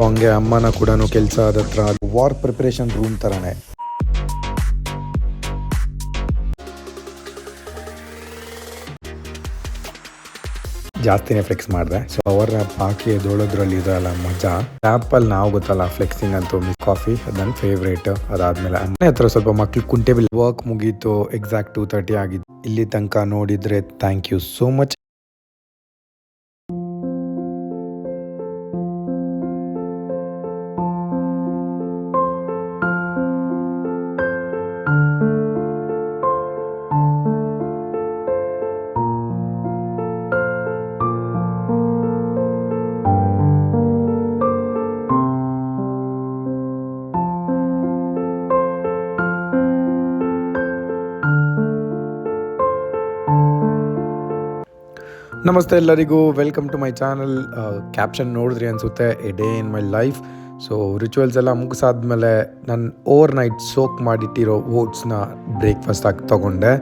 ಹಂಗೆ ಅಮ್ಮನ ಕೂಡ ಕೆಲಸ ಆದ ಹತ್ರ ವಾರ್ ಪ್ರಿಪರೇಷನ್ ರೂಮ್ ಥರನೇ. ಜಾಸ್ತಿನೇ ಫ್ಲೆಕ್ಸ್ ಮಾಡಿದೆ. ಸೊ ಅವರ ಹಾಕಿ ಎದೊಳೋದ್ರಲ್ಲಿ ಇದಲ್ಲ ಮಜಾ. ಆ್ಯಪಲ್ ನಾವು ಗೊತ್ತಲ್ಲ ಫ್ಲೆಕ್ಸಿಂಗ್ ಅಂತೂ ಮಿಸ್ ಕಾಫಿ ಅದು ನನ್ನ ಫೇವ್ರೇಟ್. ಅದಾದ್ಮೇಲೆ ಅಮ್ಮನೆ ಹತ್ರ ಸ್ವಲ್ಪ ಮಕ್ಳು ಕುಂಟೇಬಲ್ ವರ್ಕ್ ಮುಗೀತು. ಎಕ್ಸಾಕ್ಟ್ 2:30 ಆಗಿತ್ತು. ಇಲ್ಲಿ ತನಕ ನೋಡಿದ್ರೆ ಥ್ಯಾಂಕ್ ಯು ಸೋ ಮಚ್. ನಮಸ್ತೆ ಎಲ್ಲರಿಗೂ, welcome to my channel. Caption ನೋಡಿದ್ರಿ ಅನಿಸುತ್ತೆ, a day in my life. So rituals ಎಲ್ಲ ಮುಗಿಸಾದ್ಮೇಲೆ ನಾನು ಓವರ್ ನೈಟ್ ಸೋಕ್ ಮಾಡಿಟ್ಟಿರೋ ಓಟ್ಸ್ನ ಬ್ರೇಕ್ಫಾಸ್ಟ್ ಆಗಿ ತೊಗೊಂಡೆ.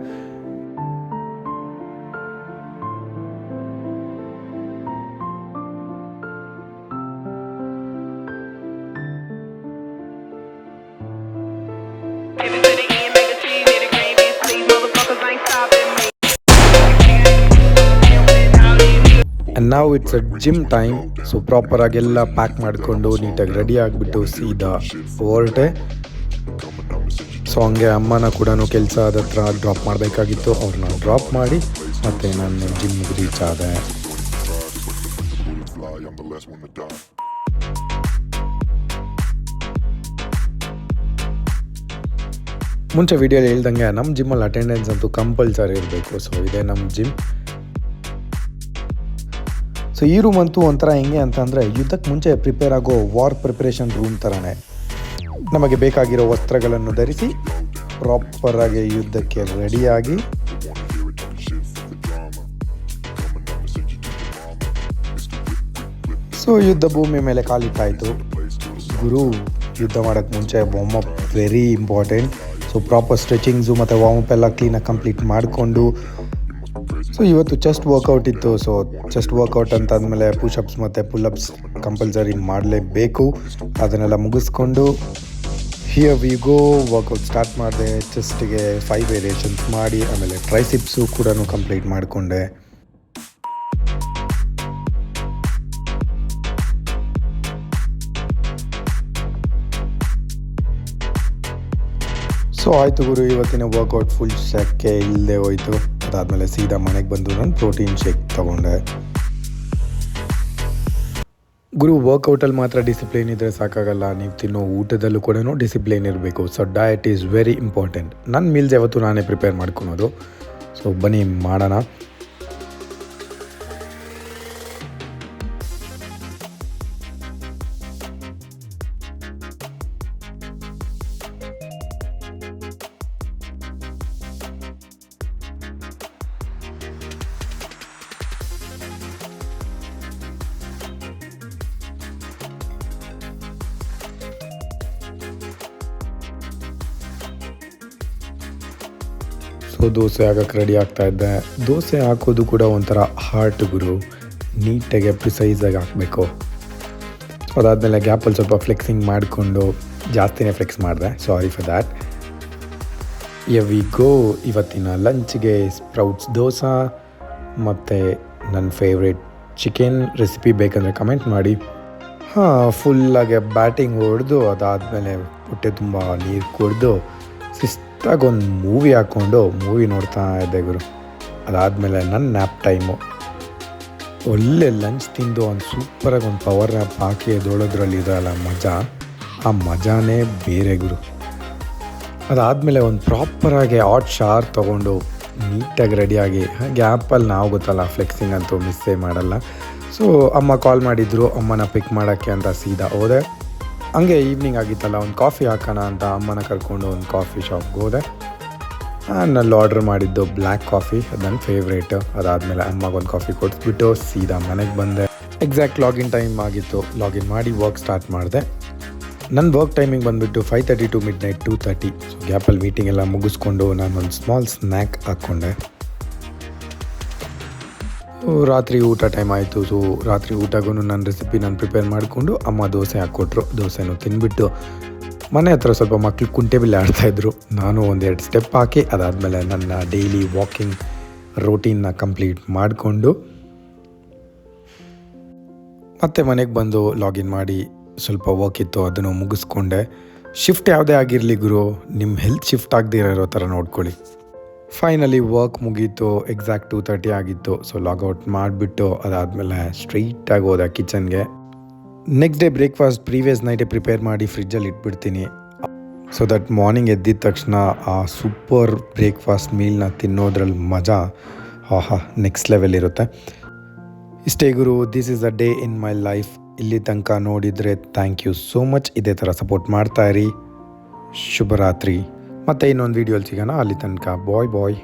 ಆ್ಯಂಡ್ ನಾವು it's a gym time. So ಪ್ರಾಪರಾಗೆಲ್ಲ ಪ್ಯಾಕ್ ಮಾಡಿಕೊಂಡು ನೀಟಾಗಿ ರೆಡಿ ಆಗಿಬಿಟ್ಟು ಸೀದಾ ಹೊರಟೆ. ಸೊ ಹಂಗೆ ಅಮ್ಮನ ಕೂಡ ಕೆಲಸ ಆದ ಹತ್ರ ಡ್ರಾಪ್ ಮಾಡಬೇಕಾಗಿತ್ತು. ಅವ್ರನ್ನ ಡ್ರಾಪ್ ಮಾಡಿ ಮತ್ತು ನಾನು ಜಿಮ್ಗೆ ರೀಚ್ ಆದೆ. ಮುಂಚೆ ವಿಡಿಯೋಲಿ ಹೇಳ್ದಂಗೆ ನಮ್ಮ ಜಿಮ್ಮಲ್ಲಿ ಅಟೆಂಡೆನ್ಸ್ ಅಂತೂ ಕಂಪಲ್ಸರಿ ಇರಬೇಕು. ಸೊ ಇದೇ ನಮ್ಮ ಜಿಮ್. ಸೊ ಈ ರೂಮ್ ಅಂತೂ ಒಂಥರ ಹೆಂಗೆ ಅಂತಂದರೆ ಯುದ್ಧಕ್ಕೆ ಮುಂಚೆ ಪ್ರಿಪೇರ್ ಆಗೋ ವಾರ್ ಪ್ರಿಪರೇಷನ್ ರೂಮ್ ಥರನೇ. ನಮಗೆ ಬೇಕಾಗಿರೋ ವಸ್ತ್ರಗಳನ್ನು ಧರಿಸಿ ಪ್ರಾಪರಾಗಿ ಯುದ್ಧಕ್ಕೆ ರೆಡಿಯಾಗಿ ಸೊ ಯುದ್ಧ ಭೂಮಿ ಮೇಲೆ ಕಾಲಿಟ್ಟಾಯಿತು. ಗುರು, ಯುದ್ಧ ಮಾಡೋಕ್ಕೆ ಮುಂಚೆ warm up very important. So proper stretchings ಮತ್ತು ವಾರ್ಮ್ ಅಪ್ ಎಲ್ಲ ಕ್ಲೀನಾಗಿ ಕಂಪ್ಲೀಟ್ ಮಾಡಿಕೊಂಡು, ಸೊ ಇವತ್ತು ಚೆಸ್ಟ್ ವರ್ಕೌಟ್ ಇತ್ತು. ಸೊ ಚೆಸ್ಟ್ ವರ್ಕೌಟ್ ಅಂತಾದಮೇಲೆ ಪುಷಪ್ಸ್ ಮತ್ತು ಪುಲ್ಅಪ್ಸ್ ಕಂಪಲ್ಸರಿ ಮಾಡಲೇಬೇಕು. ಅದನ್ನೆಲ್ಲ ಮುಗಿಸ್ಕೊಂಡು here we go workout start ಮಾಡಿದೆ. ಚೆಸ್ಟಿಗೆ 5 ವೇರಿಯೇಷನ್ಸ್ ಮಾಡಿ ಆಮೇಲೆ ಟ್ರೈಸಿಪ್ಸು ಕೂಡ ಕಂಪ್ಲೀಟ್ ಮಾಡಿಕೊಂಡೆ. ಸೊ ಆಯಿತು ಗುರು, ಇವತ್ತಿನ ವರ್ಕೌಟ್ ಫುಲ್ ಶೆಕ್ಕೆ ಇಲ್ಲದೆ ಹೋಯಿತು. ಅದಾದಮೇಲೆ ಸೀದಾ ಮನೆಗೆ ಬಂದು ನಾನು ಪ್ರೋಟೀನ್ ಶೇಕ್ ತೊಗೊಂಡೆ. ಗುರು, ವರ್ಕೌಟಲ್ಲಿ ಮಾತ್ರ ಡಿಸಿಪ್ಲಿನ್ ಇದ್ದರೆ ಸಾಕಾಗಲ್ಲ, ನೀವು ತಿನ್ನೋ ಊಟದಲ್ಲೂ ಕೂಡ ಡಿಸಿಪ್ಲಿನ್ ಇರಬೇಕು. So diet is very important. ನನ್ನ ಮೀಲ್ಸ್ ಯಾವತ್ತೂ ನಾನೇ ಪ್ರಿಪೇರ್ ಮಾಡ್ಕೊಳೋದು. ಸೊ ಬನ್ನಿ ಮಾಡೋಣ. ಸೊ ದೋಸೆ ಹಾಕಕ್ಕೆ ರೆಡಿ ಆಗ್ತಾ ಇದ್ದೆ. ದೋಸೆ ಹಾಕೋದು ಕೂಡ ಒಂಥರ ಹಾರ್ಟ್ ಗುರು, ನೀಟಾಗಿ ಪ್ರಿಸೈಸಾಗಿ ಹಾಕಬೇಕು. ಅದಾದಮೇಲೆ ಗ್ಯಾಪಲ್ಲಿ ಸ್ವಲ್ಪ ಫ್ಲೆಕ್ಸಿಂಗ್ ಮಾಡಿಕೊಂಡು ಜಾಸ್ತಿನೇ ಫ್ಲೆಕ್ಸ್ ಮಾಡಿದೆ, sorry for that. We go. ಇವತ್ತಿನ ಲಂಚ್ಗೆ ಸ್ಪ್ರೌಟ್ಸ್ ದೋಸೆ ಮತ್ತು ನನ್ನ ಫೇವ್ರೇಟ್ ಚಿಕನ್ ರೆಸಿಪಿ ಬೇಕಂದರೆ ಕಮೆಂಟ್ ಮಾಡಿ. ಫುಲ್ಲಾಗೆ ಬ್ಯಾಟಿಂಗ್ ಹೊಡೆದು ಅದಾದಮೇಲೆ ಹೊಟ್ಟೆ ತುಂಬ ನೀರು ಕುಡಿದು ಶಿಸ್ತಾಗಿ ಒಂದು ಮೂವಿ ಹಾಕ್ಕೊಂಡು ಮೂವಿ ನೋಡ್ತಾ ಇದ್ದೆ ಗುರು. ಅದಾದಮೇಲೆ ನನ್ನ ನ್ಯಾಪ್ ಟೈಮು. ಒಳ್ಳೆ ಲಂಚ್ ತಿಂದು ಒಂದು ಸೂಪರಾಗಿ ಒಂದು ಪವರ್ ನ್ಯಾಪ್ ಹಾಕಿ ಎದೊಳೋದ್ರಲ್ಲಿ ಇದಲ್ಲ ಮಜಾ, ಆ ಮಜಾನೇ ಬೇರೆ ಗುರು. ಅದಾದಮೇಲೆ ಒಂದು ಪ್ರಾಪರಾಗಿ ಹಾಟ್ ಶಾರ್ ತೊಗೊಂಡು ನೀಟಾಗಿ ರೆಡಿಯಾಗಿ, ಹಾಗೆ ಆ್ಯಪಲ್ಲಿ ನಾವು ಗೊತ್ತಲ್ಲ ಫ್ಲೆಕ್ಸಿಂಗ್ ಅಂತೂ ಮಿಸ್ಸೇ ಮಾಡಲ್ಲ. ಸೊ ಅಮ್ಮ ಕಾಲ್ ಮಾಡಿದ್ರು, ಅಮ್ಮನ ಪಿಕ್ ಮಾಡೋಕ್ಕೆ ಅಂತ ಸೀದಾ ಹೋದೆ. ಹಂಗೆ ಈವ್ನಿಂಗ್ ಆಗಿತ್ತಲ್ಲ, ಒಂದು ಕಾಫಿ ಹಾಕೋಣ ಅಂತ ಅಮ್ಮನ ಕರ್ಕೊಂಡು ಒಂದು ಕಾಫಿ ಶಾಪ್ಗೆ ಹೋದೆ. ನಲ್ಲಿ ಆರ್ಡ್ರ್ ಮಾಡಿದ್ದು ಬ್ಲ್ಯಾಕ್ ಕಾಫಿ, ಅದು ನನ್ನ ಫೇವ್ರೇಟು. ಅದಾದಮೇಲೆ ಅಮ್ಮಗೊಂದು ಕಾಫಿ ಕೊಟ್ಬಿಟ್ಟು ಸೀದಾ ಮನೆಗೆ ಬಂದೆ. ಎಕ್ಸಾಕ್ಟ್ ಲಾಗಿನ್ ಟೈಮ್ ಆಗಿತ್ತು. ಲಾಗಿನ್ ಮಾಡಿ ವರ್ಕ್ ಸ್ಟಾರ್ಟ್ ಮಾಡಿದೆ. ನನ್ನ ವರ್ಕ್ ಟೈಮಿಂಗ್ ಬಂದುಬಿಟ್ಟು 5:30 to midnight 2:30. ಸೊ ಗ್ಯಾಪಲ್ಲಿ ಮೀಟಿಂಗ್ ಎಲ್ಲ ಮುಗಿಸ್ಕೊಂಡು ನಾನೊಂದು ಸ್ಮಾಲ್ ಸ್ನ್ಯಾಕ್ ಹಾಕ್ಕೊಂಡೆ. ರಾತ್ರಿ ಊಟ ಟೈಮ್ ಆಯಿತು. ಸೊ ರಾತ್ರಿ ಊಟಗೂ ನನ್ನ ರೆಸಿಪಿ ನಾನು ಪ್ರಿಪೇರ್ ಮಾಡಿಕೊಂಡು ಅಮ್ಮ ದೋಸೆ ಹಾಕ್ಕೊಟ್ರು. ದೋಸೆನೂ ತಿಂದುಬಿಟ್ಟು ಮನೆ ಹತ್ರ ಸ್ವಲ್ಪ ಮಕ್ಕಳು ಕುಂಟೆಬಿಲ್ಲೆ ಆಡ್ತಾಯಿದ್ರು. ನಾನು ಒಂದೆರಡು ಸ್ಟೆಪ್ ಹಾಕಿ ಅದಾದಮೇಲೆ ನನ್ನ ಡೈಲಿ ವಾಕಿಂಗ್ ರೋಟೀನ್ನ ಕಂಪ್ಲೀಟ್ ಮಾಡಿಕೊಂಡು ಮತ್ತೆ ಮನೆಗೆ ಬಂದು ಲಾಗಿನ್ ಮಾಡಿ ಸ್ವಲ್ಪ ವರ್ಕ್ ಇತ್ತು, ಅದನ್ನು ಮುಗಿಸ್ಕೊಂಡೆ. ಶಿಫ್ಟ್ ಯಾವುದೇ ಆಗಿರಲಿ ಗುರು, ನಿಮ್ಮ ಹೆಲ್ತ್ ಶಿಫ್ಟ್ ಆಗದೇ ಇರೋ ಥರ ನೋಡ್ಕೊಳ್ಳಿ. ಫೈನಲಿ ವರ್ಕ್ ಮುಗೀತು. ಎಕ್ಸಾಕ್ಟ್ 2:30 ಆಗಿತ್ತು. ಸೊ ಲಾಗೌಟ್ ಮಾಡಿಬಿಟ್ಟು ಅದಾದಮೇಲೆ ಸ್ಟ್ರೈಟಾಗಿ ಹೋದೆ ಕಿಚನ್ಗೆ. ನೆಕ್ಸ್ಟ್ ಡೇ ಬ್ರೇಕ್ಫಾಸ್ಟ್ ಪ್ರೀವಿಯಸ್ ನೈಟೇ ಪ್ರಿಪೇರ್ ಮಾಡಿ ಫ್ರಿಜ್ಜಲ್ಲಿ ಇಟ್ಬಿಡ್ತೀನಿ. ಸೊ ದಟ್ ಮಾರ್ನಿಂಗ್ ಎದ್ದಿದ ತಕ್ಷಣ ಆ ಸೂಪರ್ ಬ್ರೇಕ್ಫಾಸ್ಟ್ ಮೀಲ್ನ ತಿನ್ನೋದ್ರಲ್ಲಿ ಮಜಾ ನೆಕ್ಸ್ಟ್ ಲೆವೆಲ್ ಇರುತ್ತೆ. ಇಷ್ಟೇ ಗುರು, this is a day in my life. ಇಲ್ಲಿ ತನಕ ನೋಡಿದರೆ ಥ್ಯಾಂಕ್ ಯು ಸೋ ಮಚ್. ಇದೇ ಥರ ಸಪೋರ್ಟ್ ಮಾಡ್ತಾಯಿರಿ. ಶುಭರಾತ್ರಿ. ಮತ್ತೆ ಇನ್ನೊಂದು ವೀಡಿಯೋಲಿ ಸಿಗೋಣ. ಅಲ್ಲಿ ತನಕ ಬಾಯ್.